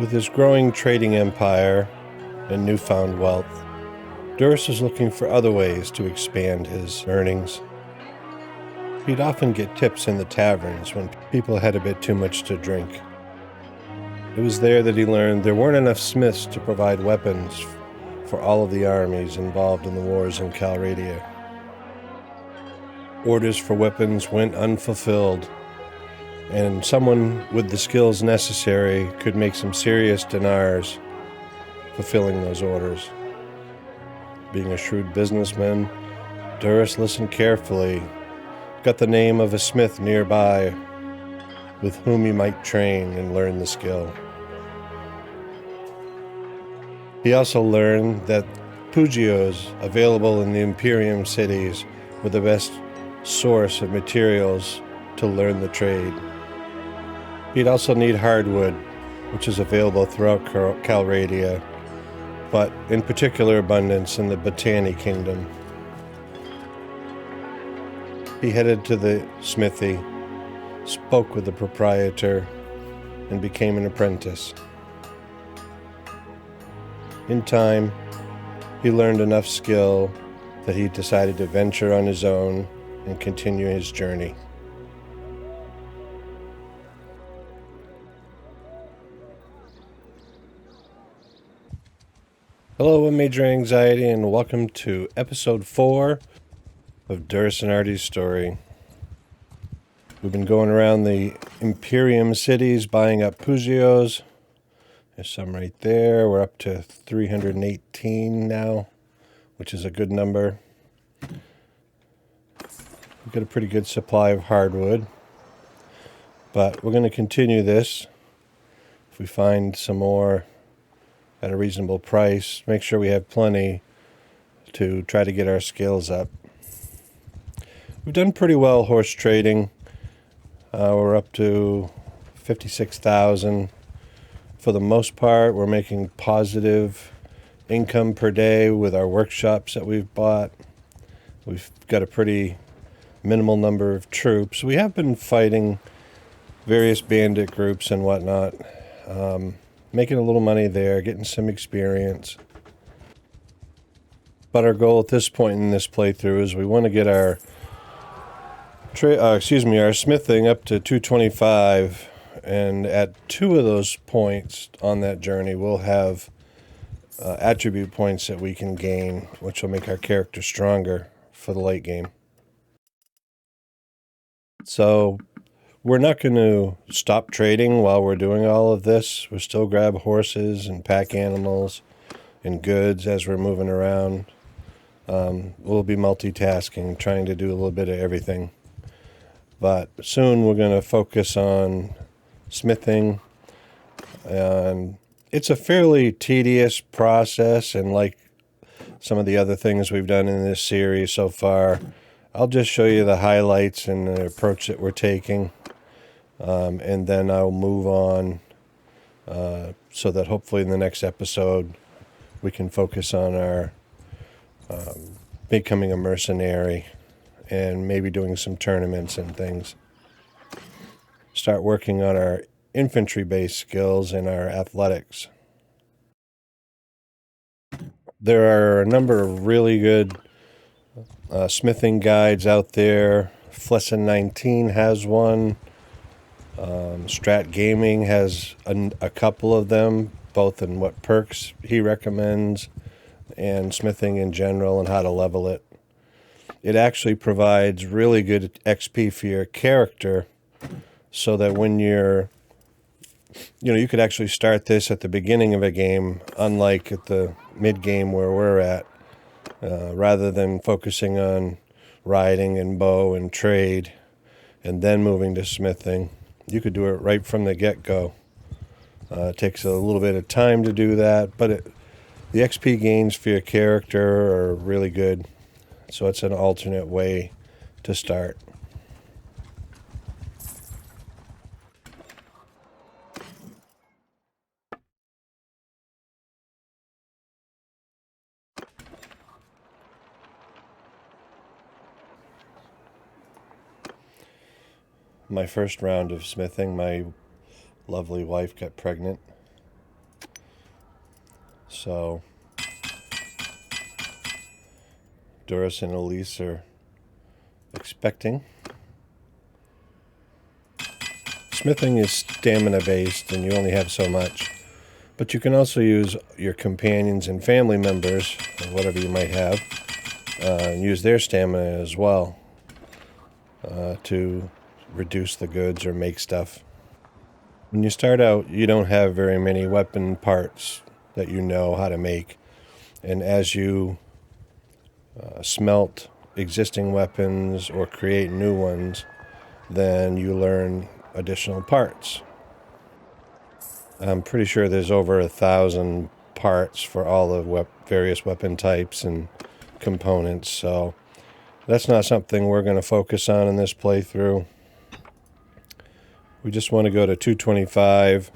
With his growing trading empire and newfound wealth, Duras was looking for other ways to expand his earnings. He'd often get tips in the taverns when people had a bit too much to drink. It was there that he learned there weren't enough smiths to provide weapons for all of the armies involved in the wars in Calradia. Orders for weapons went unfulfilled, and someone with the skills necessary could make some serious dinars fulfilling those orders. Being a shrewd businessman, Duras listened carefully, got the name of a smith nearby with whom he might train and learn the skill. He also learned that pugios available in the Imperium cities were the best source of materials to learn the trade. He'd also need hardwood, which is available throughout Calradia, but in particular abundance in the Botany Kingdom. He headed to the smithy, spoke with the proprietor, and became an apprentice. In time, he learned enough skill that he decided to venture on his own and continue his journey. Hello, I'm Major Anxiety, and welcome to episode 4 of Duras Anarti's story. We've been going around the Imperium cities buying up pugios. There's some right there. We're up to 318 now, which is a good number. We've got a pretty good supply of hardwood, but we're going to continue this. If we find some more at a reasonable price, make sure we have plenty to try to get our skills up. We've done pretty well horse trading. We're up to 56,000. For the most part, we're making positive income per day with our workshops that we've bought. We've got a pretty minimal number of troops. We have been fighting various bandit groups and whatnot, making a little money there, getting some experience. But our goal at this point in this playthrough is we want to get our smithing up to 225. And at 2 of those points on that journey, we'll have attribute points that we can gain, which will make our character stronger for the late game. So we're not going to stop trading while we're doing all of this. We'll still grab horses and pack animals and goods as we're moving around. We'll be multitasking, trying to do a little bit of everything. But soon we're going to focus on smithing, and it's a fairly tedious process, and like some of the other things we've done in this series so far, I'll just show you the highlights and the approach that we're taking, and then I'll move on so that hopefully in the next episode we can focus on our becoming a mercenary and maybe doing some tournaments and things. Start working on our infantry-based skills and our athletics. There are a number of really good smithing guides out there. Flessin 19 has one. Strat Gaming has a couple of them, both in what perks he recommends and smithing in general and how to level it. It actually provides really good XP for your character, so that when you could actually start this at the beginning of a game, unlike at the mid-game where we're at, rather than focusing on riding and bow and trade and then moving to smithing. You could do it right from the get-go. It takes a little bit of time to do that, but the XP gains for your character are really good, so it's an alternate way to start. My first round of smithing, my lovely wife got pregnant. So Duras and Elise are expecting. Smithing is stamina based and you only have so much. But you can also use your companions and family members, or whatever you might have, and use their stamina as well to reduce the goods or make stuff. When you start out, you don't have very many weapon parts that you know how to make. And as you smelt existing weapons or create new ones, then you learn additional parts. I'm pretty sure there's over 1,000 parts for all the various weapon types and components, so that's not something we're going to focus on in this playthrough. We just want to go to 225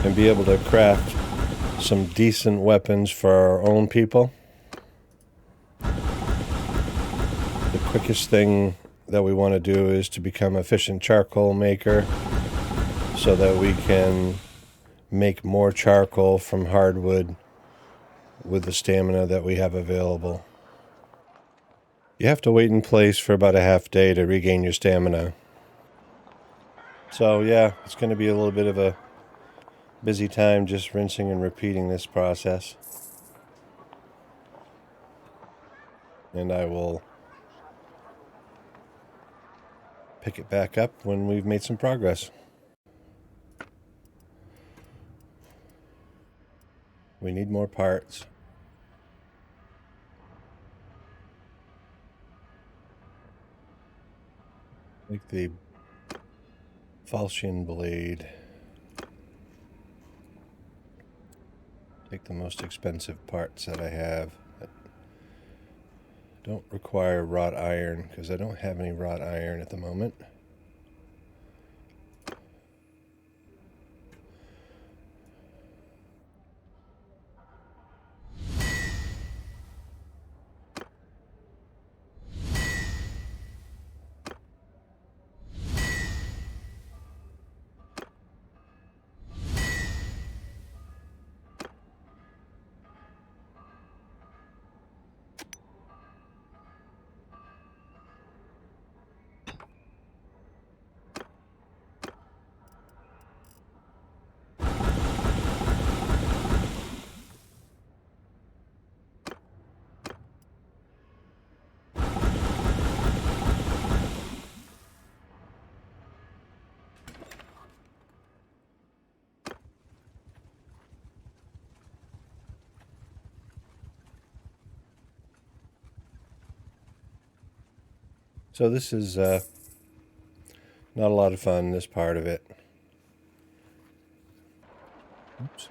and be able to craft some decent weapons for our own people. The quickest thing that we want to do is to become an efficient charcoal maker so that we can make more charcoal from hardwood with the stamina that we have available. You have to wait in place for about a half day to regain your stamina. So yeah, it's going to be a little bit of a busy time just rinsing and repeating this process. And I will pick it back up when we've made some progress. We need more parts. Like the falchion blade. Take the most expensive parts that I have. That don't require wrought iron because I don't have any wrought iron at the moment. So this is not a lot of fun, this part of it. Oops.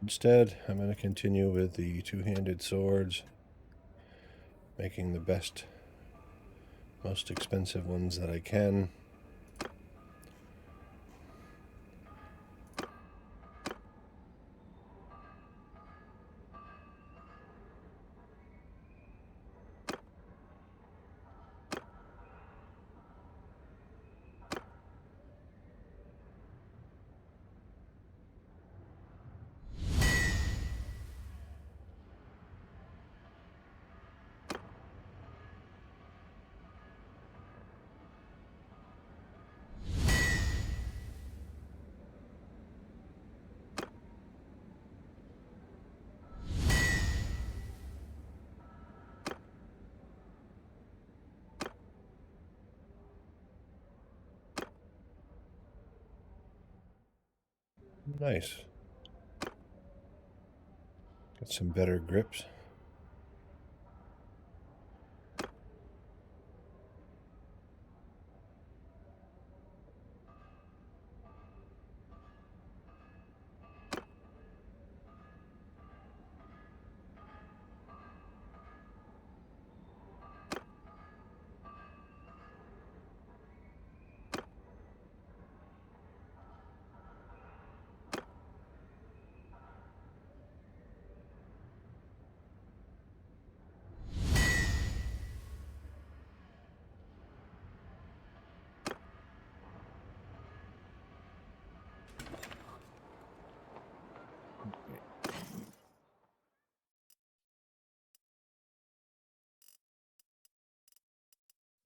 Instead, I'm going to continue with the two-handed swords, making the best, most expensive ones that I can. Nice. Got some better grips.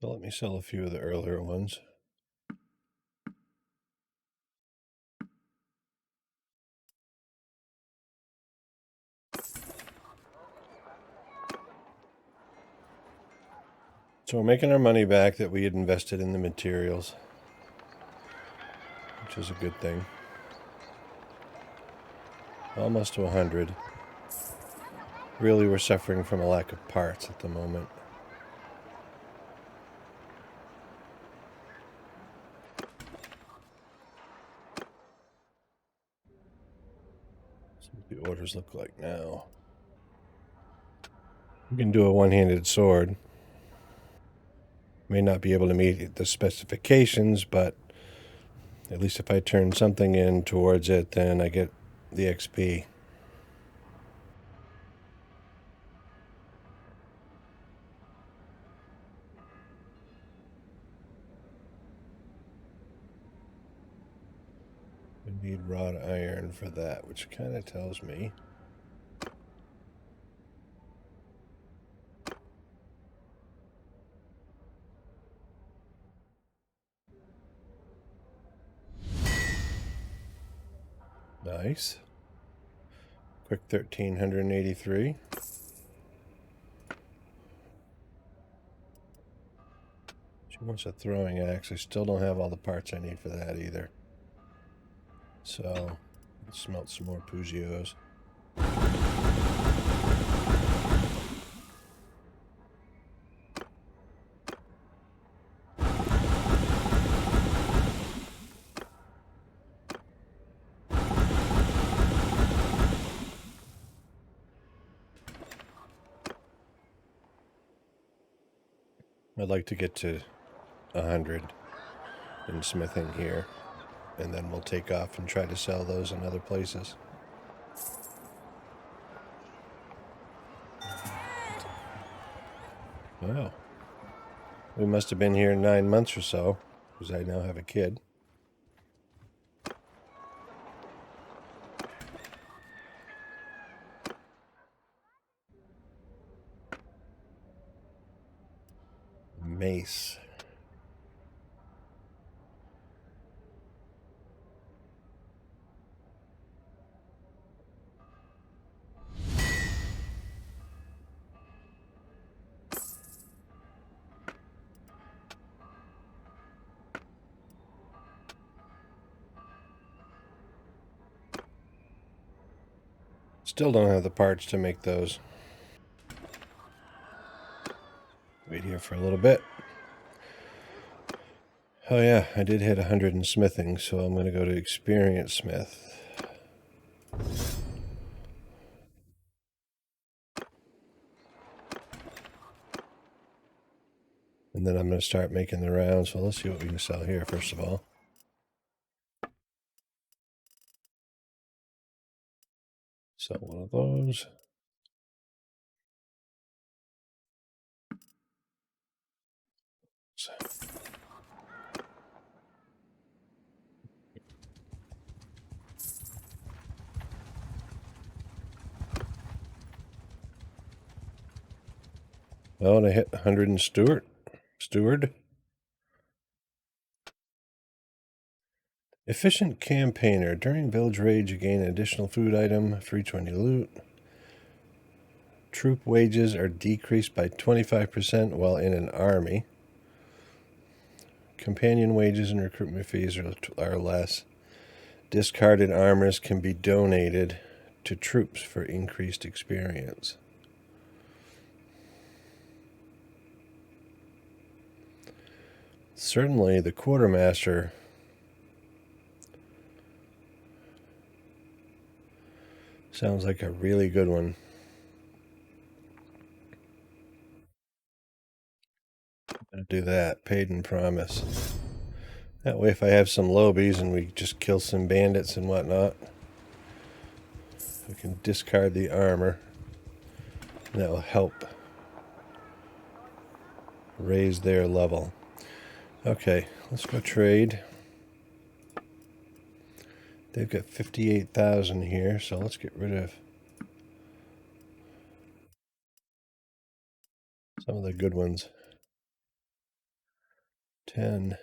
So let me sell a few of the earlier ones. So we're making our money back that we had invested in the materials, which is a good thing. Almost to 100. Really, we're suffering from a lack of parts at the moment. See what the orders look like now. We can do a one-handed sword. May not be able to meet the specifications, but at least if I turn something in towards it, then I get the XP. We need wrought iron for that, which kind of tells me nice. Quick 1383. She wants a throwing axe. I still don't have all the parts I need for that either. So, let's smelt some more Pugios. I'd like to get to 100 in smithing here, and then we'll take off and try to sell those in other places. Wow. We must have been here 9 months or so, because I now have a kid. Mace. Still don't have the parts to make those. Wait here for a little bit. Oh yeah, I did hit 100 in smithing, so I'm going to go to Experience Smith. And then I'm going to start making the rounds. So let's see what we can sell here, first of all. Sell one of those. Oh, and I hit 100 in Steward. Efficient Campaigner. During Village Rage, you gain an additional food item, 320 loot. Troop wages are decreased by 25% while in an army. Companion wages and recruitment fees are less. Discarded armors can be donated to troops for increased experience. Certainly, the quartermaster sounds like a really good one. I'm going to do that. Paid and promise. That way, if I have some lobies and we just kill some bandits and whatnot, we can discard the armor. And that will help raise their level. Okay, let's go trade. They've got 58,000 here, so let's get rid of some of the good ones. 10.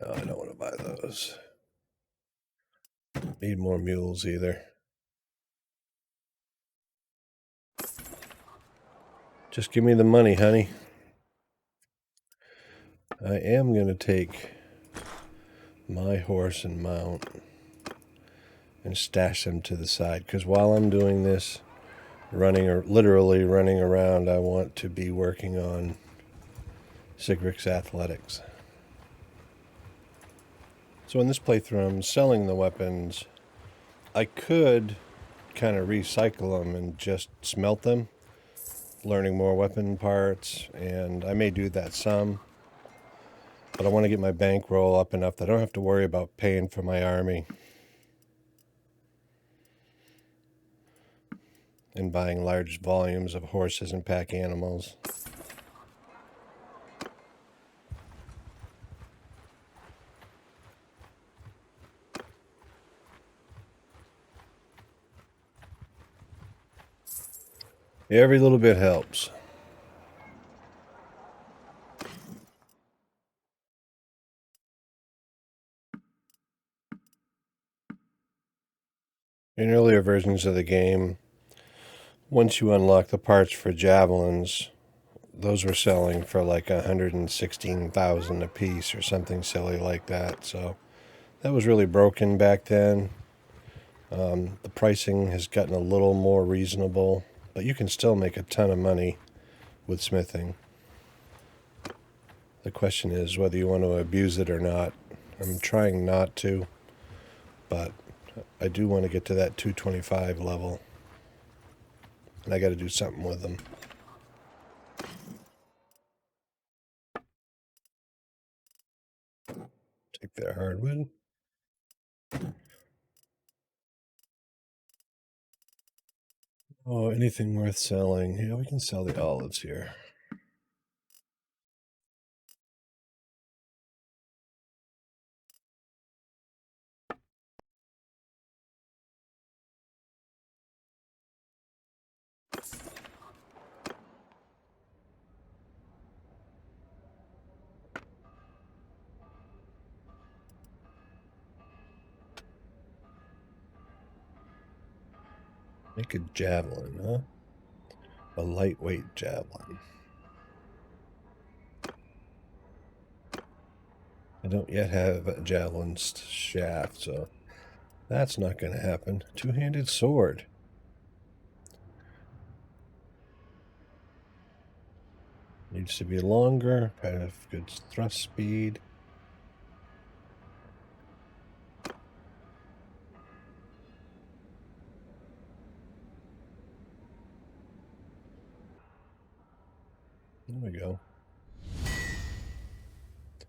Oh, I don't want to buy those. Need more mules either. Just give me the money, honey. I am going to take my horse and mount and stash them to the side, because while I'm doing this, literally running around, I want to be working on Sigrik's athletics. So in this playthrough, I'm selling the weapons. I could kind of recycle them and just smelt them, learning more weapon parts, and I may do that some. But I want to get my bankroll up enough that I don't have to worry about paying for my army and buying large volumes of horses and pack animals. Every little bit helps. In earlier versions of the game, once you unlock the parts for javelins, those were selling for like 116,000 a piece or something silly like that. So that was really broken back then. The pricing has gotten a little more reasonable, but you can still make a ton of money with smithing. The question is whether you want to abuse it or not. I'm trying not to, but I do want to get to that 225 level, and I got to do something with them. Take their hardwood. Oh, anything worth selling. Yeah, we can sell the olives here. Make a javelin, huh? A lightweight javelin. I don't yet have a javelin shaft, so that's not going to happen. Two-handed sword. Needs to be longer, have good thrust speed. There we go.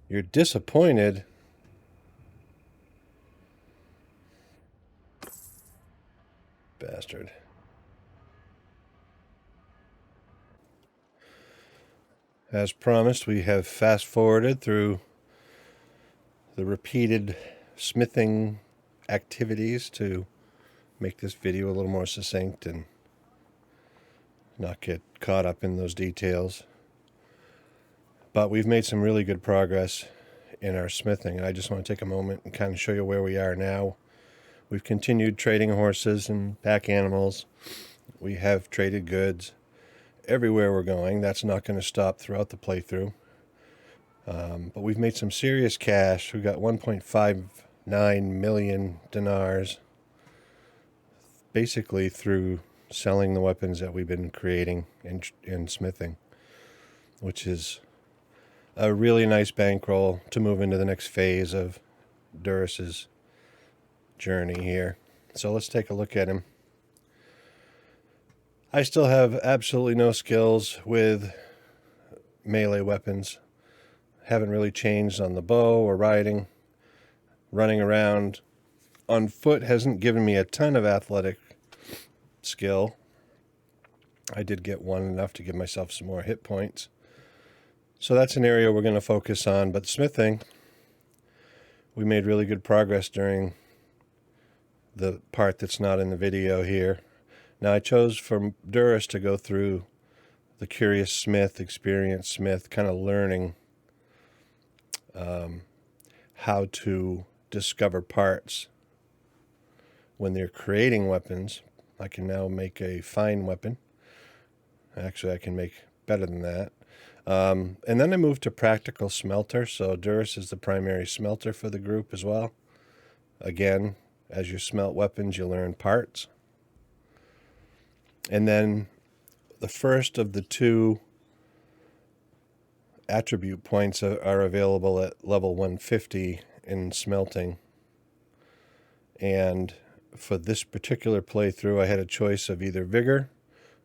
You're disappointed. Bastard. As promised, we have fast forwarded through the repeated smithing activities to make this video a little more succinct and not get caught up in those details. But we've made some really good progress in our smithing, and I just want to take a moment and kind of show you where we are now. We've continued trading horses and pack animals. We have traded goods everywhere we're going. That's not going to stop throughout the playthrough. But we've made some serious cash. We got 1.59 million dinars, basically through selling the weapons that we've been creating and smithing, which is a really nice bankroll to move into the next phase of Duras's journey here. So let's take a look at him. I still have absolutely no skills with melee weapons. Haven't really changed on the bow or riding. Running around on foot hasn't given me a ton of athletic skill. I did get one enough to give myself some more hit points. So that's an area we're going to focus on. But smithing, we made really good progress during the part that's not in the video here. Now I chose for Duras to go through the curious smith, experienced smith, kind of learning how to discover parts when they're creating weapons. I can now make a fine weapon. Actually, I can make better than that. And then I moved to practical smelter. So Duras is the primary smelter for the group as well. Again, as you smelt weapons, you learn parts. And then the first of the two attribute points are available at level 150 in smelting. And for this particular playthrough, I had a choice of either vigor,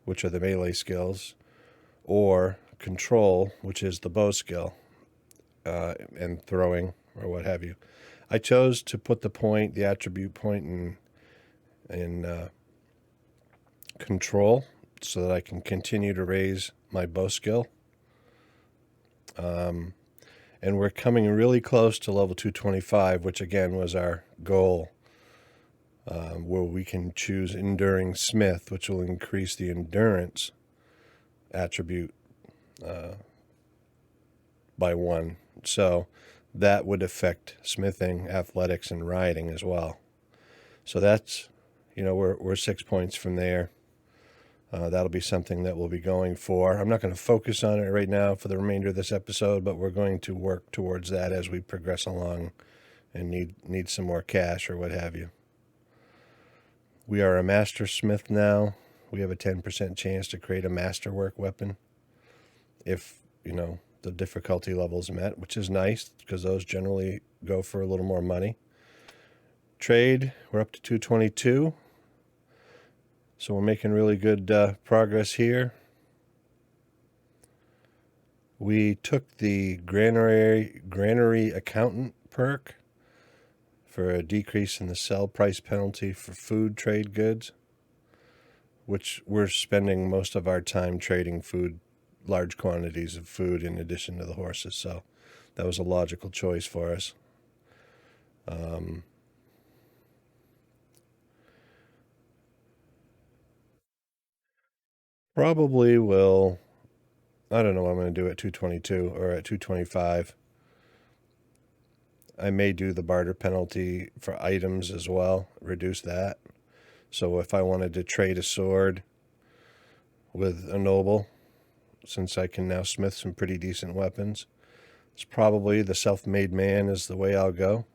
which are the melee skills, or control, which is the bow skill, and throwing or what have you. I chose to put the attribute point in control, so that I can continue to raise my bow skill. And we're coming really close to level 225, which again was our goal, where we can choose Enduring Smith, which will increase the endurance attribute by 1. So that would affect smithing, athletics, and riding as well. So that's, we're 6 points from there. That'll be something that we'll be going for. I'm not going to focus on it right now for the remainder of this episode, but we're going to work towards that as we progress along and need some more cash or what have you. We are a master smith now. We have a 10% chance to create a masterwork weapon if, the difficulty level's met, which is nice because those generally go for a little more money. Trade, we're up to 222. So we're making really good progress here. We took the granary accountant perk for a decrease in the sell price penalty for food trade goods, which we're spending most of our time trading food, large quantities of food in addition to the horses. So that was a logical choice for us. Probably will, I don't know what I'm going to do at 222 or at 225. I may do the barter penalty for items as well, reduce that. So if I wanted to trade a sword with a noble, since I can now smith some pretty decent weapons, it's probably the self-made man is the way I'll go.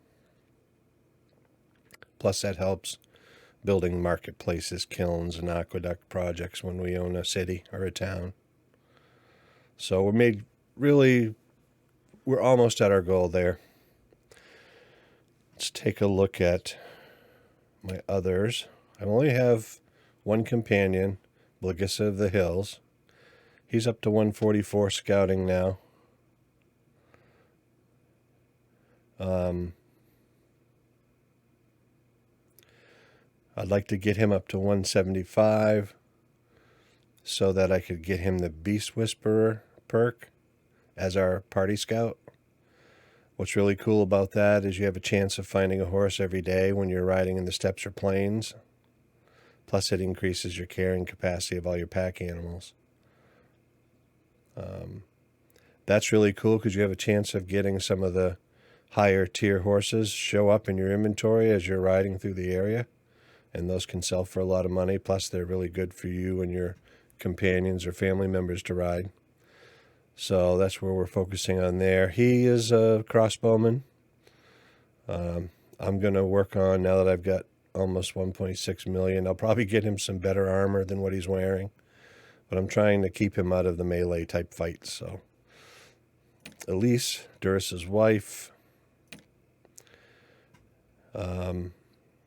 Plus that helps building marketplaces, kilns, and aqueduct projects when we own a city or a town. So we're almost at our goal there. Let's take a look at my others. I only have one companion, Blagissa of the Hills. He's up to 144 scouting now. I'd like to get him up to 175 so that I could get him the Beast Whisperer perk as our party scout. What's really cool about that is you have a chance of finding a horse every day when you're riding in the steppes or plains. Plus it increases your carrying capacity of all your pack animals. That's really cool because you have a chance of getting some of the higher tier horses show up in your inventory as you're riding through the area. And those can sell for a lot of money. Plus they're really good for you and your companions or family members to ride. So that's where we're focusing on there. He is a crossbowman. I'm going to work on, now that I've got almost 1.6 million, I'll probably get him some better armor than what he's wearing. But I'm trying to keep him out of the melee type fights. So Elise, Duras's wife,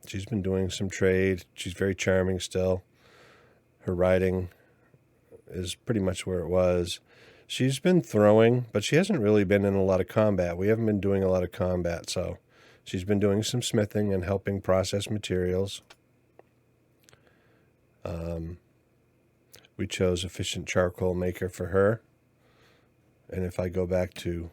she's been doing some trade. She's very charming still. Her riding is pretty much where it was. She's been throwing, but she hasn't really been in a lot of combat. We haven't been doing a lot of combat, so she's been doing some smithing and helping process materials. We chose efficient charcoal maker for her. And if I go back to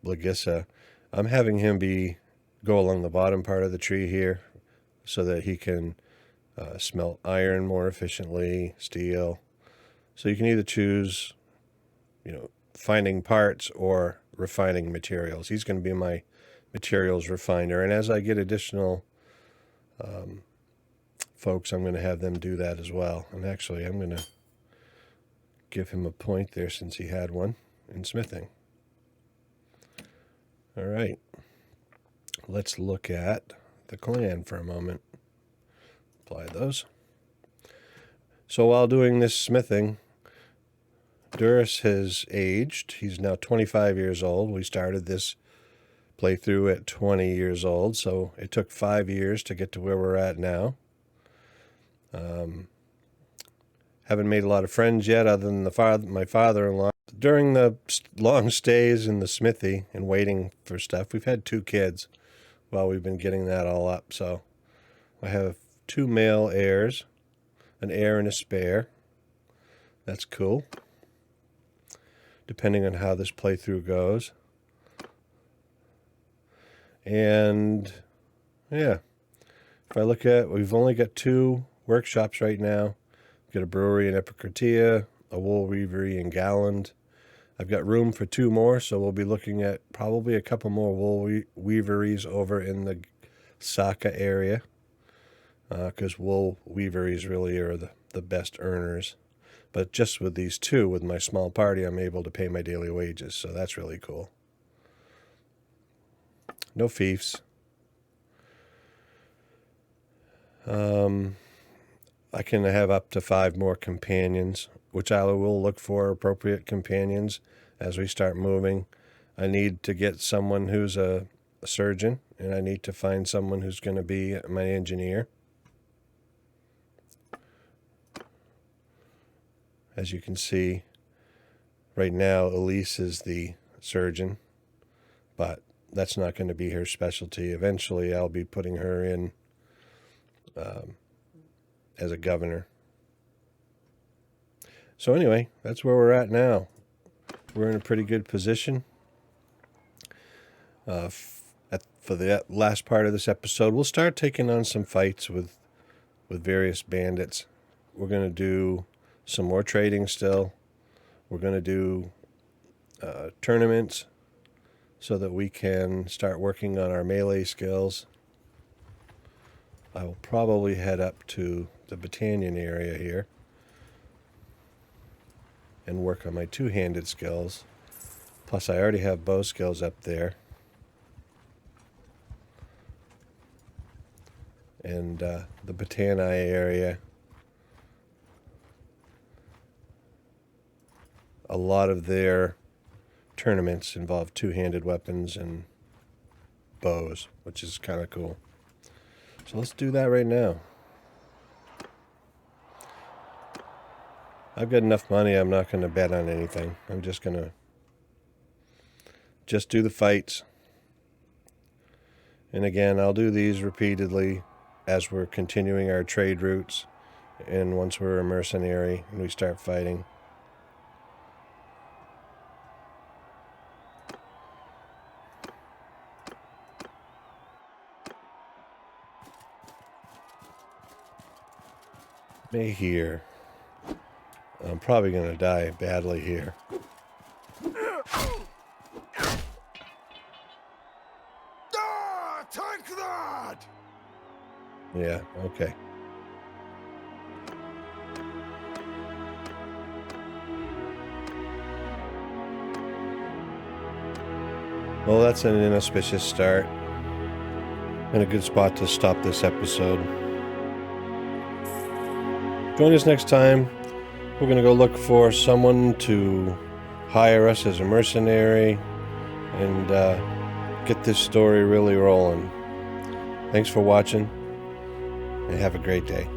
Blagissa, I'm having him be go along the bottom part of the tree here so that he can smelt iron more efficiently, steel. So you can either choose, finding parts or refining materials. He's going to be my materials refiner. And as I get additional folks, I'm going to have them do that as well. And actually, I'm going to give him a point there since he had one in smithing. All right. Let's look at the clan for a moment. Apply those. So while doing this smithing, Duras has aged. He's now 25 years old. We started this playthrough at 20 years old, so it took 5 years to get to where we're at now. Haven't made a lot of friends yet other than my father-in-law. During the long stays in the smithy and waiting for stuff, we've had 2 kids while we've been getting that all up. So I have 2 male heirs, an heir and a spare. That's cool, depending on how this playthrough goes. And yeah, if I look at, we've only got 2 workshops right now. We've got a brewery in Ep04, a wool weavery in Galland. I've got room for 2 more, so we'll be looking at probably a couple more wool weaveries over in the Saka area, because wool weaveries really are the best earners. But just with these 2, with my small party, I'm able to pay my daily wages, so that's really cool. No fiefs. I can have up to 5 more companions, which I will look for appropriate companions as we start moving. I need to get someone who's a surgeon, and I need to find someone who's going to be my engineer. As you can see, right now Elise is the surgeon, but that's not going to be her specialty. Eventually I'll be putting her in as a governor. So anyway, that's where we're at now. We're in a pretty good position. For the last part of this episode, we'll start taking on some fights with various bandits. We're going to do some more trading still. We're going to do tournaments so that we can start working on our melee skills. I will probably head up to the battalion area here and work on my 2-handed skills. Plus, I already have bow skills up there. And the battalion area, a lot of their tournaments involve 2-handed weapons and bows, which is kind of cool. So let's do that right now. I've got enough money, I'm not going to bet on anything. I'm just going to do the fights. And again, I'll do these repeatedly as we're continuing our trade routes and once we're a mercenary and we start fighting. Here. I'm probably going to die badly here. Take that! Yeah, okay. Well, that's an inauspicious start and a good spot to stop this episode. Join us next time. We're going to go look for someone to hire us as a mercenary and get this story really rolling. Thanks for watching and have a great day.